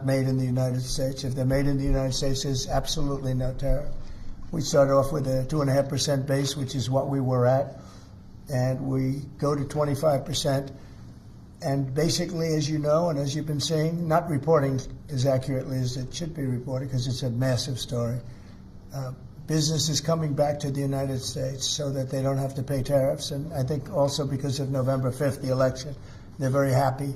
made in the United States. If they're made in the United States, there's absolutely no tariff. We start off with a 2.5% base, which is what we were at, and we go to 25%. And basically, as you know, and as you've been seeing, not reporting as accurately as it should be reported because it's a massive story. Business is coming back to the United States so that they don't have to pay tariffs. And I think also because of November 5th, the election, they're very happy.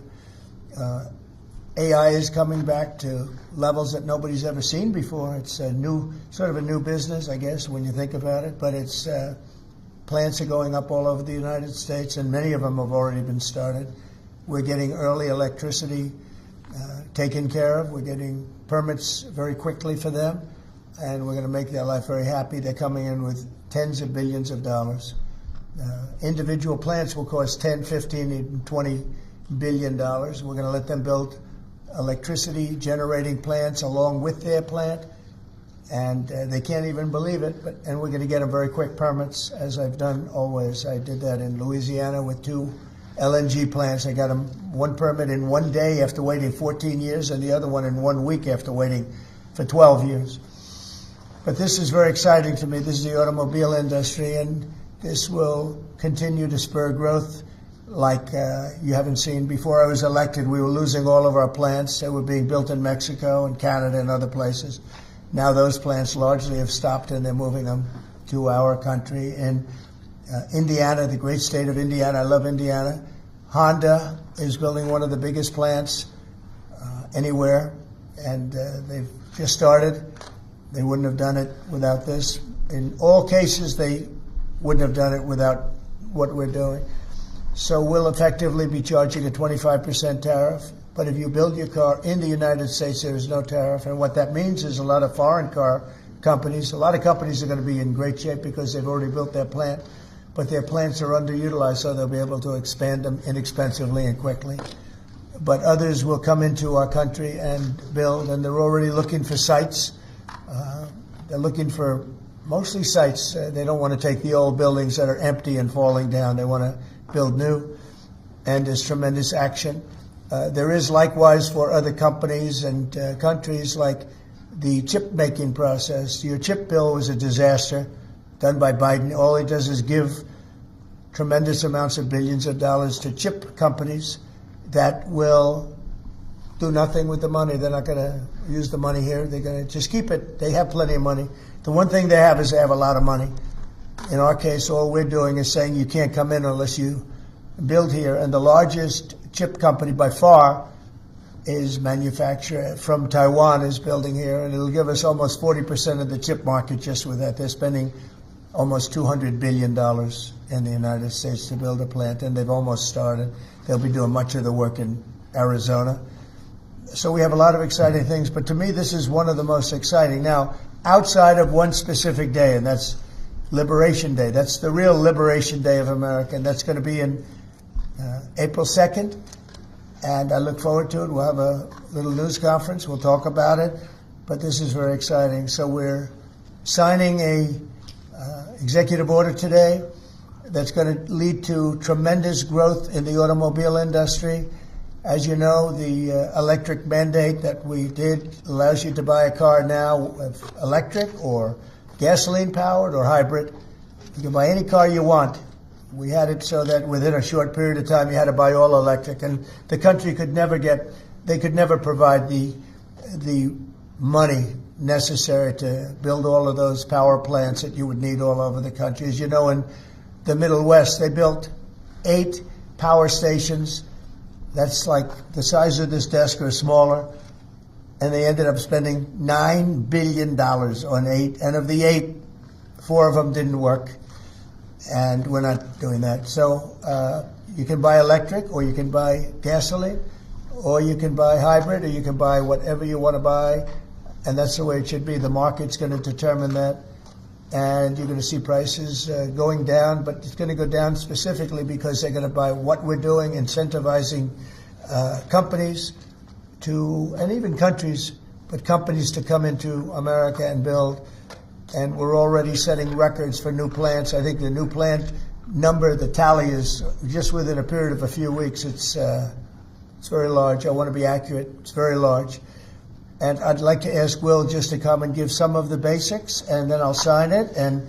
AI is coming back to levels that nobody's ever seen before. It's a new, sort of a new business, I guess, when you think about it. But it's plants are going up all over the United States, and many of them have already been started. We're getting early electricity taken care of. We're getting permits very quickly for them, and we're going to make their life very happy. They're coming in with tens of billions of dollars. Individual plants will cost 10, 15, even $20 billion. We're going to let them build electricity generating plants along with their plant, and they can't even believe it. And we're going to get them very quick permits, as I've done always. I did that in Louisiana with 2 LNG plants. I got them one permit in one day after waiting 14 years, and the other one in 1 week after waiting for 12 years. But this is very exciting to me. This is the automobile industry, and this will continue to spur growth like you haven't seen. Before I was elected, we were losing all of our plants. They were being built in Mexico and Canada and other places. Now those plants largely have stopped, and they're moving them to our country. In Indiana, the great state of Indiana, I love Indiana. Honda is building one of the biggest plants anywhere, and they've just started. They wouldn't have done it without this. In all cases, they wouldn't have done it without what we're doing. So we'll effectively be charging a 25% tariff. But if you build your car in the United States, there is no tariff. And what that means is a lot of foreign car companies, a lot of companies are going to be in great shape because they've already built their plant. But their plants are underutilized, so they'll be able to expand them inexpensively and quickly. But others will come into our country and build, and they're already looking for sites. They're looking for mostly sites. They don't want to take the old buildings that are empty and falling down. They want to build new, and there's tremendous action. There is likewise for other companies and countries, like the chip-making process. Your chip bill was a disaster done by Biden. All he does is give tremendous amounts of billions of dollars to chip companies that will do nothing with the money. They're not going to use the money here. They're going to just keep it. They have plenty of money. The one thing they have is they have a lot of money. In our case, all we're doing is saying you can't come in unless you build here. And the largest chip company by far is manufacturer from Taiwan is building here, and it'll give us almost 40% of the chip market just with that. They're spending almost $200 billion in the United States to build a plant, and they've almost started. They'll be doing much of the work in Arizona. So we have a lot of exciting things, but to me, this is one of the most exciting. Now, outside of one specific day, and that's Liberation Day. That's the real Liberation Day of America, and that's going to be in April 2nd, and I look forward to it. We'll have a little news conference. We'll talk about it, but this is very exciting. So we're signing a executive order today that's going to lead to tremendous growth in the automobile industry. As you know, the electric mandate that we did allows you to buy a car now, electric or gasoline-powered or hybrid. You can buy any car you want. We had it so that within a short period of time you had to buy all electric, and the country could never provide the money necessary to build all of those power plants that you would need all over the country. As you know, in the Middle West, they built 8 power stations. That's like the size of this desk or smaller. And they ended up spending $9 billion on 8. And of the 8, 4 of them didn't work. And we're not doing that. So you can buy electric, or you can buy gasoline, or you can buy hybrid, or you can buy whatever you want to buy. And that's the way it should be. The market's going to determine that. And you're going to see prices going down, but it's going to go down specifically because they're going to buy what we're doing, incentivizing companies to, and even countries, but companies to come into America and build. And we're already setting records for new plants. I think the new plant number, the tally is just within a period of a few weeks. It's very large. I want to be accurate. It's very large. And I'd like to ask Will just to come and give some of the basics, and then I'll sign it, and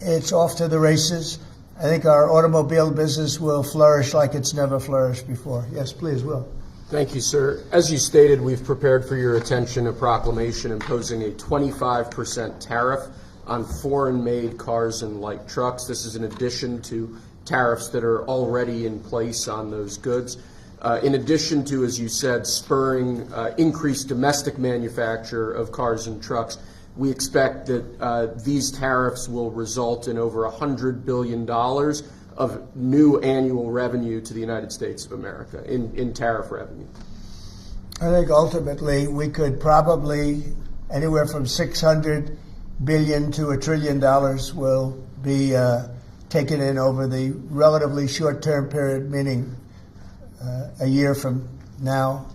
it's off to the races. I think our automobile business will flourish like it's never flourished before. Yes, please, Will. Thank you, sir. As you stated, we've prepared for your attention a proclamation imposing a 25% tariff on foreign-made cars and light trucks. This is in addition to tariffs that are already in place on those goods. In addition to, as you said, spurring increased domestic manufacture of cars and trucks, we expect that these tariffs will result in over $100 billion of new annual revenue to the United States of America in tariff revenue. I think ultimately we could probably anywhere from $600 billion to $1 trillion will be taken in over the relatively short-term period, meaning a year from now,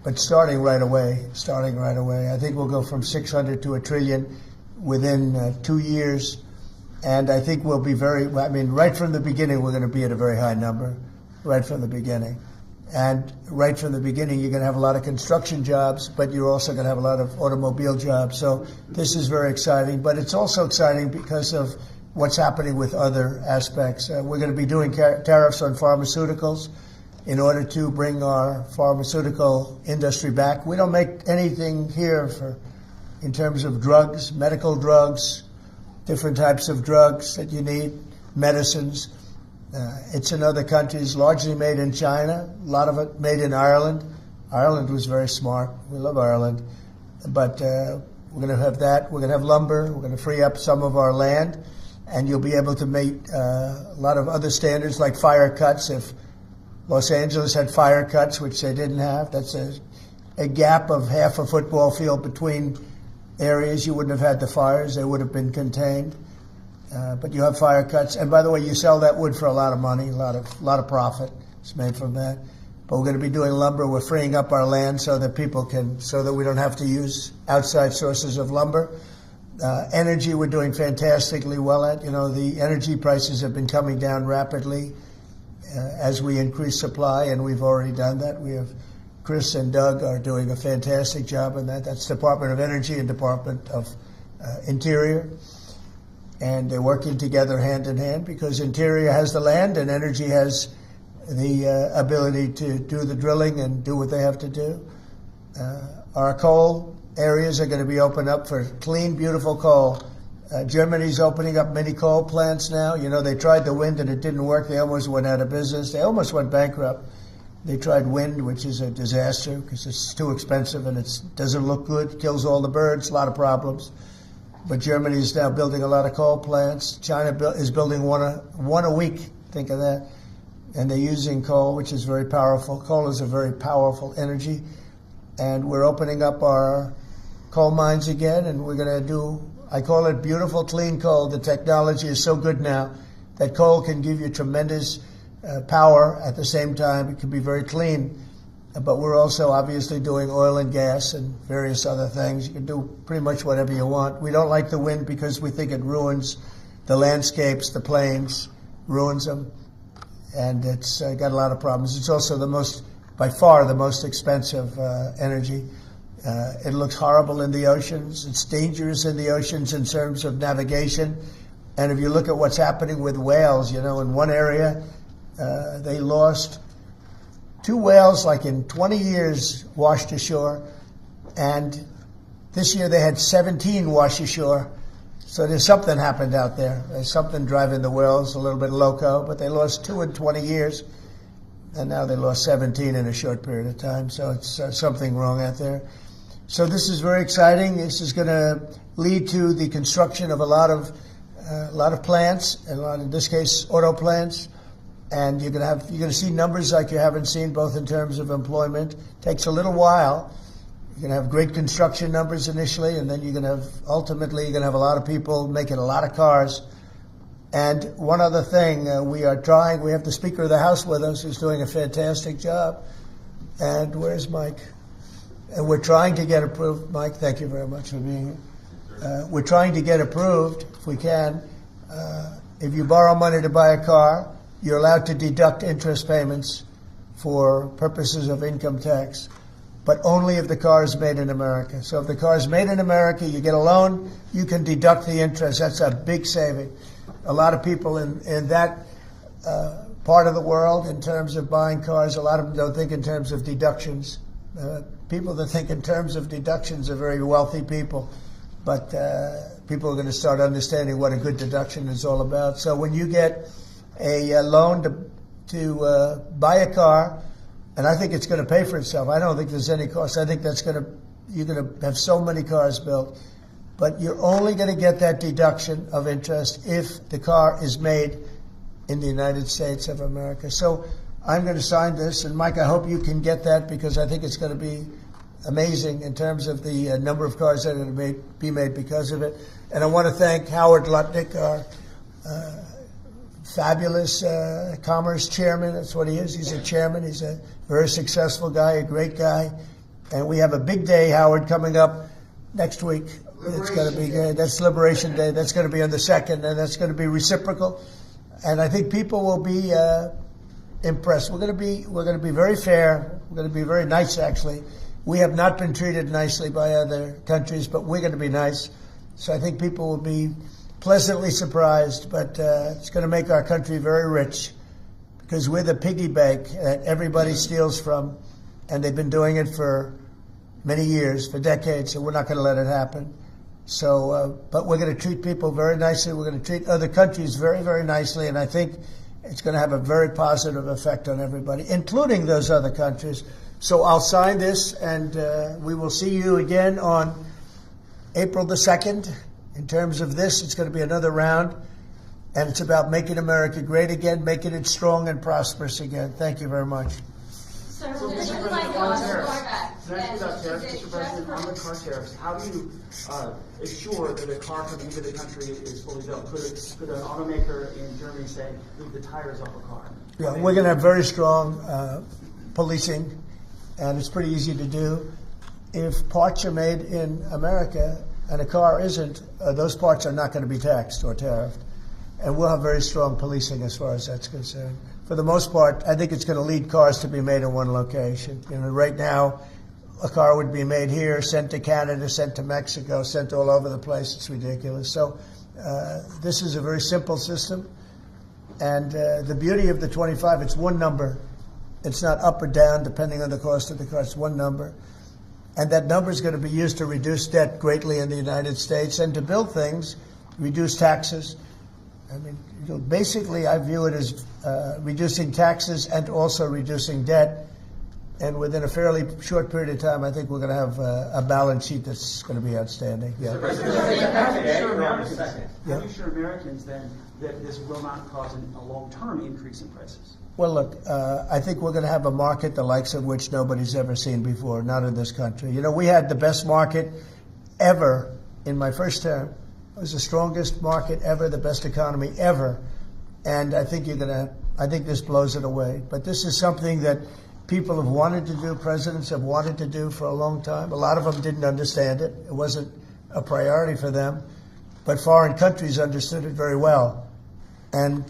but starting right away. I think we'll go from 600 to $1 trillion within 2 years, and I think we'll be right from the beginning, we're going to be at a very high number, right from the beginning. And right from the beginning, you're going to have a lot of construction jobs, but you're also going to have a lot of automobile jobs. So this is very exciting, but it's also exciting because of what's happening with other aspects. We're going to be doing tariffs on pharmaceuticals in order to bring our pharmaceutical industry back. We don't make anything here in terms of drugs, medical drugs, different types of drugs that you need, medicines. It's in other countries, largely made in China, a lot of it made in Ireland. Ireland was very smart. We love Ireland. But we're going to have that. We're going to have lumber. We're going to free up some of our land. And you'll be able to meet a lot of other standards like fire cuts. If Los Angeles had fire cuts, which they didn't have, that's a gap of half a football field between areas. You wouldn't have had the fires. They would have been contained. But you have fire cuts. And by the way, you sell that wood for a lot of money, a lot of profit is made from that. But we're going to be doing lumber. We're freeing up our land so that so that we don't have to use outside sources of lumber. Energy, we're doing fantastically well at. The energy prices have been coming down rapidly as we increase supply, and we've already done that. Chris and Doug are doing a fantastic job on that. That's Department of Energy and Department of Interior. And they're working together hand in hand because Interior has the land and Energy has the ability to do the drilling and do what they have to do. Our coal areas are going to be opened up for clean, beautiful coal. Germany's opening up many coal plants now. They tried the wind and it didn't work. They almost went out of business. They almost went bankrupt. They tried wind, which is a disaster because it's too expensive and it doesn't look good, kills all the birds, a lot of problems. But Germany is now building a lot of coal plants. China is building one a week. Think of that. And they're using coal, which is very powerful. Coal is a very powerful energy. And we're opening up our coal mines again, and we're going to do, I call it beautiful, clean coal. The technology is so good now that coal can give you tremendous power at the same time. It can be very clean. But we're also obviously doing oil and gas and various other things. You can do pretty much whatever you want. We don't like the wind because we think it ruins the landscapes, the plains, ruins them. And it's got a lot of problems. It's also by far the most expensive energy. It looks horrible in the oceans. It's dangerous in the oceans in terms of navigation. And if you look at what's happening with whales, in one area, they lost 2 whales, like in 20 years, washed ashore. And this year they had 17 wash ashore. So there's something happened out there. There's something driving the whales a little bit loco, but they lost 2 in 20 years. And now they lost 17 in a short period of time. So it's something wrong out there. So this is very exciting. This is going to lead to the construction of a lot of plants, and in this case, auto plants. And you're going to see numbers like you haven't seen, both in terms of employment. It takes a little while. You're going to have great construction numbers initially, and then ultimately you're going to have a lot of people making a lot of cars. And one other thing, we have the Speaker of the House with us, who's doing a fantastic job. And where's Mike? And we're trying to get approved. Mike, thank you very much for being here. We're trying to get approved, if we can. If you borrow money to buy a car, you're allowed to deduct interest payments for purposes of income tax. but only if the car is made in America. So if the car is made in America, you get a loan, you can deduct the interest. That's a big saving. A lot of people in that part of the world, in terms of buying cars, a lot of them don't think in terms of deductions. People that think in terms of deductions are very wealthy people, but people are going to start understanding what a good deduction is all about. So when you get a loan to buy a car, and I think it's going to pay for itself. I don't think there's any cost. I think you're going to have so many cars built, but you're only going to get that deduction of interest if the car is made in the United States of America. So I'm going to sign this, and Mike, I hope you can get that, because I think it's going to be amazing in terms of the number of cars that are going to be made because of it. And I want to thank Howard Lutnick, our fabulous commerce chairman. That's what he is. He's a chairman. He's a very successful guy, a great guy. And we have a big day, Howard, coming up next week. It's going to be good. That's Liberation Day. That's going to be on the 2nd, and that's going to be reciprocal. And I think people will be impressed. We're going to be very fair. We're going to be very nice, actually. We have not been treated nicely by other countries, but we're going to be nice. So I think people will be pleasantly surprised, but it's going to make our country very rich, because we're the piggy bank that everybody steals from, and they've been doing it for many years, for decades, so we're not going to let it happen. So, but we're going to treat people very nicely. We're going to treat other countries very, very nicely, and I think it's going to have a very positive effect on everybody, including those other countries. So I'll sign this, and we will see you again on April the 2nd. In terms of this, it's going to be another round, and it's about making America great again, making it strong and prosperous again. Thank you very much. Sir, this is like on the Can I ask you about tariffs, Mr. President? On the car tariffs, how do you assure that a car coming into the country is fully built? Could an automaker in Germany say, leave the tires off a car? Yeah, we're going to have very strong policing, and it's pretty easy to do. If parts are made in America and a car isn't, those parts are not going to be taxed or tariffed. And we'll have very strong policing as far as that's concerned. For the most part, I think it's going to lead cars to be made in one location. You know, right now, a car would be made here, sent to Canada, sent to Mexico, sent all over the place. It's ridiculous. So this is a very simple system. And the beauty of the 25, it's one number. It's not up or down depending on the cost of the car. It's one number. And that number is going to be used to reduce debt greatly in the United States and to build things, reduce taxes. I mean, you know, basically, I view it as reducing taxes and also reducing debt. And within a fairly short period of time, I think we're going to have a balance sheet that's going to be outstanding. Yeah. How do you assure Americans then that this will not cause a long-term increase in prices? Well, look, I think we're going to have a market the likes of which nobody's ever seen before, not in this country. You know, we had the best market ever in my first term. It was the strongest market ever, the best economy ever. And I think I think this blows it away. But this is something that people have wanted to do, presidents have wanted to do for a long time. A lot of them didn't understand it. It wasn't a priority for them. But foreign countries understood it very well. And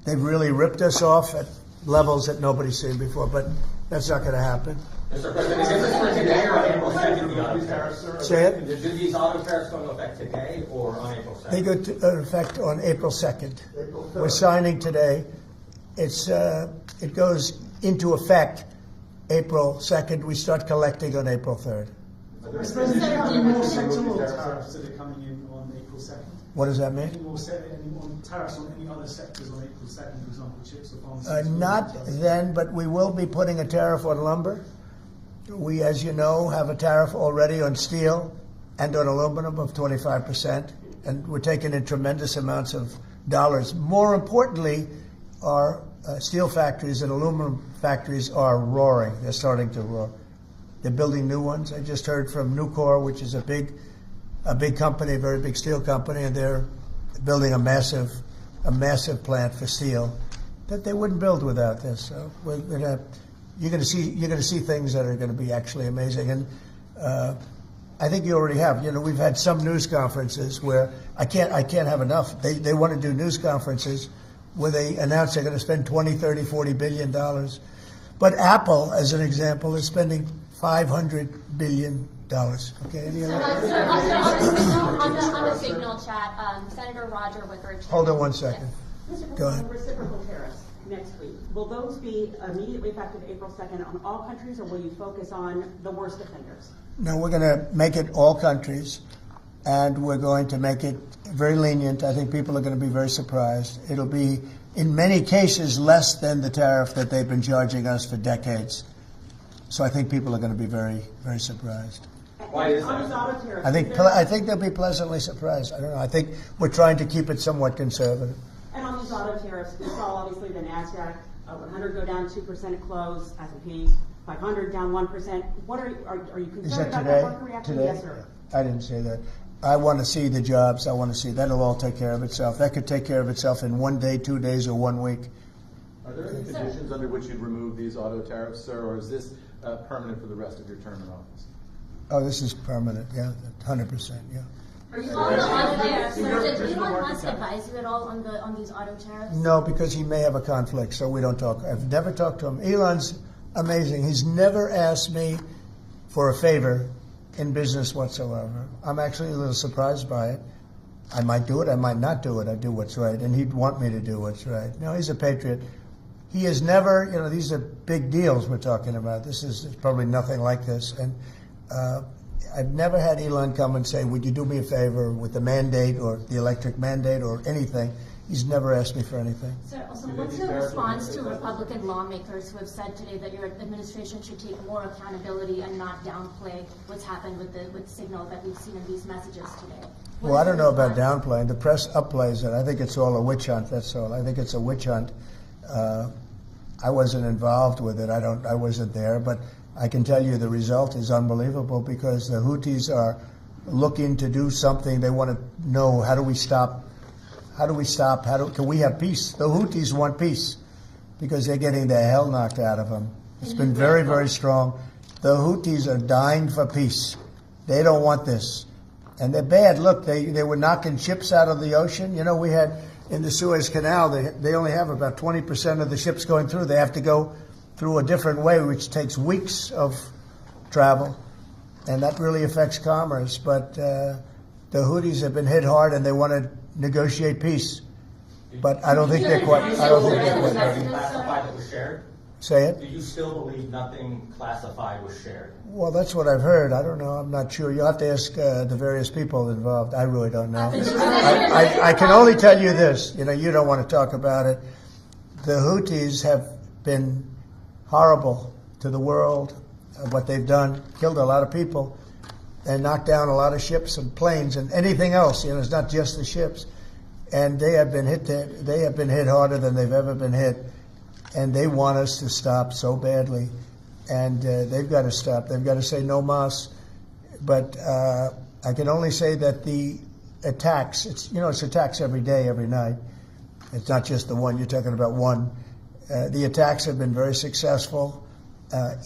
they've really ripped us off at levels that nobody's seen before. But that's not going to happen. Mr. President, is this for today or on April 2nd, the auto tariffs? Say it? Do these auto tariffs go into effect today or on April 2nd? They go into effect on April 2nd. We're signing today. It goes into effect April 2nd. We start collecting on April 3rd. Mr. President, do you have any more sectoral tariffs that are coming in on April 2nd? What does that mean? Any more tariffs on any other sectors on April 2nd, for example, chips or pharmaceuticals? Not then, but we will be putting a tariff on lumber. We, as you know, have a tariff already on steel and on aluminum of 25%, and we're taking in tremendous amounts of dollars. More importantly, our steel factories and aluminum factories are roaring. They're starting to roar. They're building new ones. I just heard from Nucor, which is a big company, a very big steel company, and they're building a massive plant for steel that they wouldn't build without this. So you're going to see things that are going to be actually amazing. And I think you already have. You know, we've had some news conferences where I can't have enough. They want to do news conferences where they announce they're going to spend $20, $30, $40 billion. But Apple, as an example, is spending $500 billion. Okay, any other? On the signal chat, Senator Roger Wicker. Hold on one second. Mr. Go ahead. President, reciprocal tariffs next week. Will those be immediately effective April 2nd on all countries, or will you focus on the worst offenders? No, we're going to make it all countries, and we're going to make it very lenient. I think people are going to be very surprised. It'll be, in many cases, less than the tariff that they've been charging us for decades. So I think people are going to be very, very surprised. Why is On these that? auto tariffs, I think they'll be pleasantly surprised. I don't know. I think we're trying to keep it somewhat conservative. and on these auto tariffs, we saw obviously the NASDAQ 100 go down 2% at close, S&P 500 down 1%. What are you concerned Is that about today? that market reaction? Today? Yes, sir. I didn't say that. I want to see the jobs. I want to see that'll all take care of itself. That could take care of itself in 1 day, 2 days, or 1 week. Are there any conditions under which you'd remove these auto tariffs, sir, or is this permanent for the rest of your term in office? Oh, this is permanent. Yeah, 100%. Yeah. Are you on the auto tariffs? Did Elon Musk advise you at all on these auto tariffs? No, because he may have a conflict, so we don't talk. I've never talked to him. Elon's amazing. He's never asked me for a favor in business whatsoever. I'm actually a little surprised by it. I might do it, I might not do it. I do what's right, and he'd want me to do what's right. No, he's a patriot. He has never, these are big deals we're talking about. This is probably nothing like this. And I've never had Elon come and say, would you do me a favor with the mandate or the electric mandate or anything. He's never asked me for anything. Sir, also, what's your response to Republican lawmakers who have said today that your administration should take more accountability and not downplay what's happened with the signal that we've seen in these messages today? Well, I don't know about downplaying. The press upplays it. I think it's all a witch hunt, that's all. I think it's a witch hunt. I wasn't involved with it. I wasn't there, but I can tell you the result is unbelievable because the Houthis are looking to do something. They want to know, how do we stop? Can we have peace? The Houthis want peace because they're getting the hell knocked out of them. It's been very, very strong. The Houthis are dying for peace. They don't want this. And they're bad. Look, they were knocking ships out of the ocean. We had in the Suez Canal, they only have about 20% of the ships going through. They have to go through a different way, which takes weeks of travel. And that really affects commerce. But the Houthis have been hit hard, and they want to negotiate peace. But I don't think they're quite ready. Classified that was shared? Say it? Do you still believe nothing classified was shared? Well, that's what I've heard. I don't know. I'm not sure. You'll have to ask the various people involved. I really don't know. I can only tell you this. You don't want to talk about it. The Houthis have been horrible to the world. What they've done, killed a lot of people, and knocked down a lot of ships and planes and anything else. It's not just the ships. And they have been hit. They have been hit harder than they've ever been hit. And they want us to stop so badly. And they've got to stop. They've got to say no mas. But I can only say that the attacks, it's attacks every day, every night. It's not just the one. You're talking about one. The attacks have been very successful,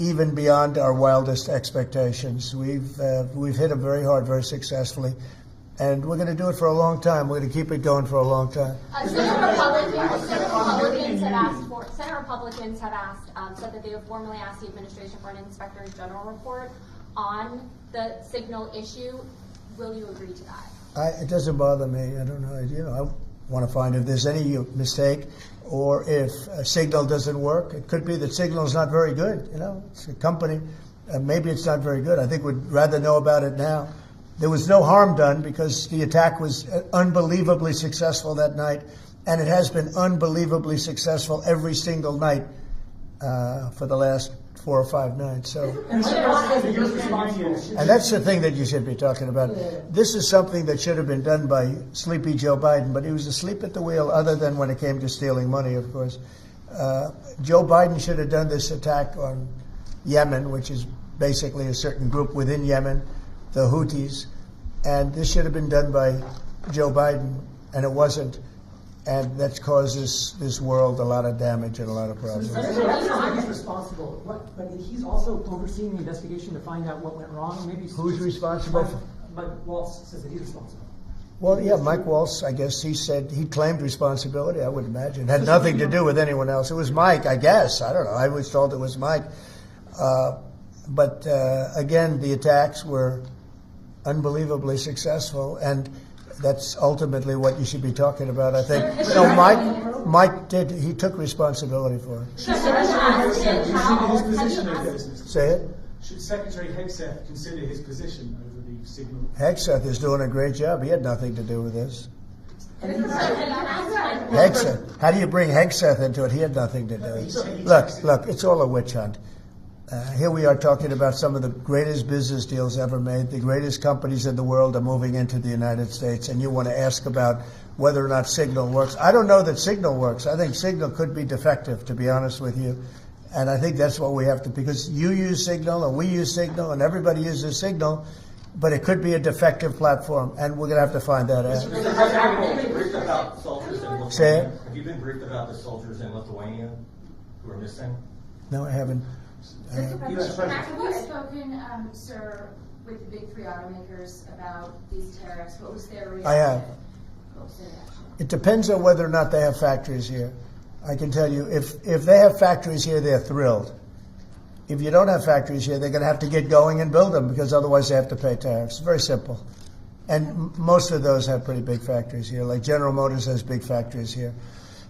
even beyond our wildest expectations. We've hit them very hard, very successfly. And we're going to do it for a long time. We're going to keep it going for a long time. Senate Republicans have said that they have formally asked the administration for an Inspector General report on the signal issue. Will you agree to that? It doesn't bother me. I don't know. I want to find if there's any mistake or if a signal doesn't work. It could be that signal is not very good. It's a company. Maybe it's not very good. I think we'd rather know about it now. There was no harm done because the attack was unbelievably successful that night, and it has been unbelievably successful every single night for the last 4 or 5 nights. So, and that's the thing that you should be talking about. This is something that should have been done by sleepy Joe Biden, but he was asleep at the wheel, other than when it came to stealing money, of course. Joe Biden should have done this attack on Yemen, which is basically a certain group within Yemen, the Houthis, and this should have been done by Joe Biden, and it wasn't, and that's caused this world a lot of damage and a lot of problems. He's responsible, but he's also overseeing the investigation to find out what went wrong. Maybe who's responsible? Mike Waltz says that he's responsible. Well, yeah, Mike Waltz, I guess he claimed responsibility, I would imagine. It had nothing to do with anyone else. It was Mike, I guess. I don't know. I was told it was Mike. But again, the attacks were unbelievably successful, and that's ultimately what you should be talking about, I think. No, Mike did. He took responsibility for it. Should Secretary Hegseth consider his position over this, Mr. Say it. Should Secretary Hegseth consider his position over the signal? Hegseth is doing a great job. He had nothing to do with this. Hegseth. How do you bring Hegseth into it? He had nothing to do with it. Look, it's all a witch hunt. Here we are talking about some of the greatest business deals ever made. The greatest companies in the world are moving into the United States, and you want to ask about whether or not Signal works. I don't know that Signal works. I think Signal could be defective, to be honest with you. And I think that's what we have to, because you use Signal and we use Signal and everybody uses Signal, but it could be a defective platform, and we're going to have to find that out. Mr. President, have you been briefed about soldiers in Lithuania? Say it. Have you been briefed about the soldiers in Lithuania who are missing? No, I haven't. Mr. President, have you spoken, sir, with the big three automakers about these tariffs? What was their reaction? I have. What was their reaction? It depends on whether or not they have factories here. I can tell you, if they have factories here, they're thrilled. If you don't have factories here, they're going to have to get going and build them, because otherwise they have to pay tariffs. Very simple. And most of those have pretty big factories here. Like General Motors has big factories here.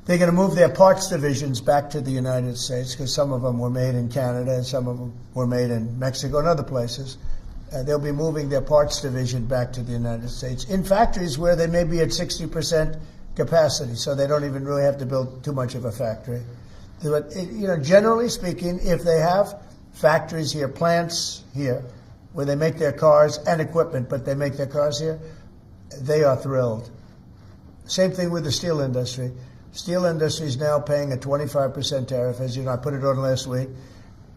They're going to move their parts divisions back to the United States, because some of them were made in Canada and some of them were made in Mexico and other places. They'll be moving their parts division back to the United States in factories where they may be at 60% capacity, so they don't even really have to build too much of a factory. But, generally speaking, if they have factories here, plants here, where they make their cars and equipment, but they make their cars here, they are thrilled. Same thing with the steel industry. Steel industry is now paying a 25% tariff, as you know, I put it on last week,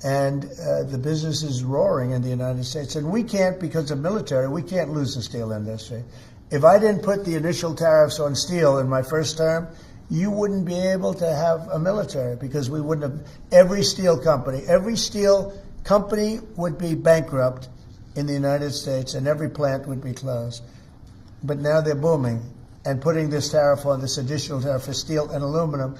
and the business is roaring in the United States. And we can't, because of military, we can't lose the steel industry. If I didn't put the initial tariffs on steel in my first term, you wouldn't be able to have a military, because we wouldn't have every steel company would be bankrupt in the United States, and every plant would be closed. But now they're booming, and putting this tariff on, this additional tariff for steel and aluminum,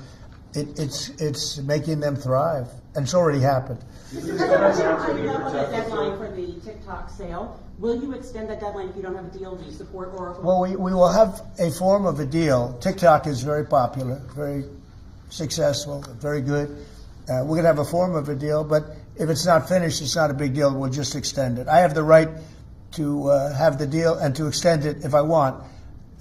it's making them thrive, and it's already happened. Mr. President, I love the deadline for the TikTok sale. Will you extend that deadline if you don't have a deal? Do you support Oracle? Well, we will have a form of a deal. TikTok is very popular, very successful, very good. We're going to have a form of a deal, but if it's not finished, it's not a big deal. We'll just extend it. I have the right to have the deal and to extend it if I want.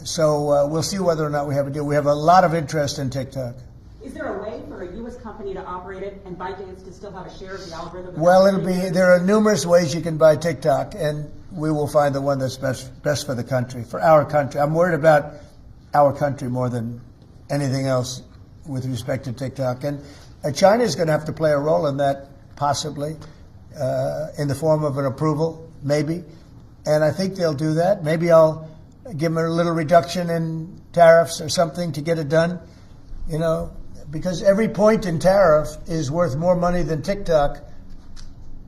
So we'll see whether or not we have a deal. We have a lot of interest in TikTok. Is there a way for a U.S. company to operate it and ByteDance to still have a share of the algorithm? Well, there are numerous ways you can buy TikTok, and we will find the one that's best for the country, for our country. I'm worried about our country more than anything else with respect to TikTok. And China is going to have to play a role in that, possibly, in the form of an approval, maybe. And I think they'll do that. Maybe I'll give them a little reduction in tariffs or something to get it done, because every point in tariff is worth more money than TikTok,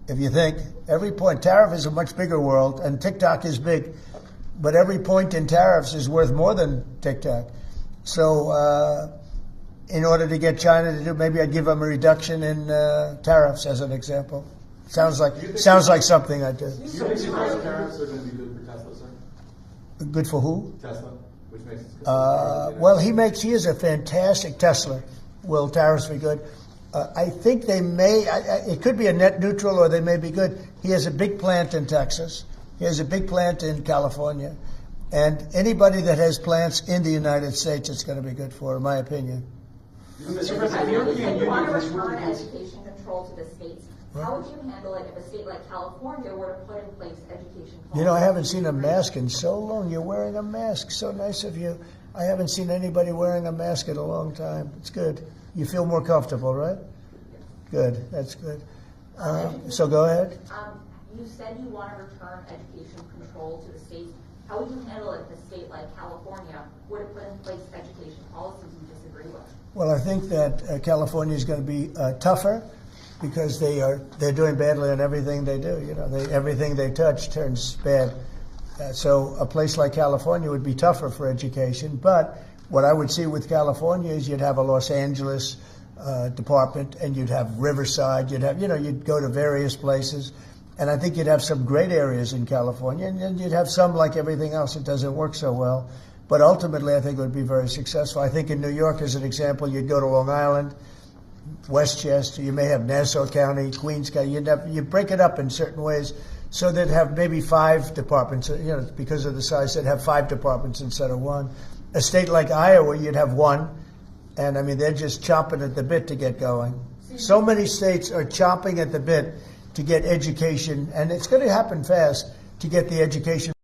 if you think. Every point. Tariff is a much bigger world, and TikTok is big. But every point in tariffs is worth more than TikTok. So in order to get China to do, maybe I'd give them a reduction in tariffs, as an example. Sounds like something I'd do. Do you think these tariffs are going to be good for Tesla, sir? Good for who? Tesla, which makes it Well, he is a fantastic Tesla. Will tariffs be good? I think they may. It could be a net neutral, or they may be good. He has a big plant in Texas. He has a big plant in California. And anybody that has plants in the United States, it's going to be good for, in my opinion. Mr. President, the European You want to Union has return ruled education control to the states. How would you handle it if a state like California were to put in place education policy? I haven't seen a mask in so long. You're wearing a mask. So nice of you. I haven't seen anybody wearing a mask in a long time. It's good. You feel more comfortable, right? Good. That's good. So go ahead. You said you want to return education control to the states. How would you handle it if a state like California were to put in place education policies you disagree with? Well, I think that California is going to be tougher, because they're doing badly on everything they do. Everything they touch turns bad. So a place like California would be tougher for education. But what I would see with California is you'd have a Los Angeles department, and you'd have Riverside. You'd have, you'd go to various places, And I think you'd have some great areas in California, and then you'd have some, like everything else, it doesn't work so well. But ultimately, I think it would be very successful. I think in New York, as an example, you'd go to Long Island, Westchester, you may have Nassau County, Queens County, you break it up in certain ways so that have maybe 5 departments, because of the size, they'd have 5 departments instead of 1. A state like Iowa, you'd have 1, and I mean, they're just chomping at the bit to get going. So many states are chomping at the bit to get education, and it's going to happen fast, to get the education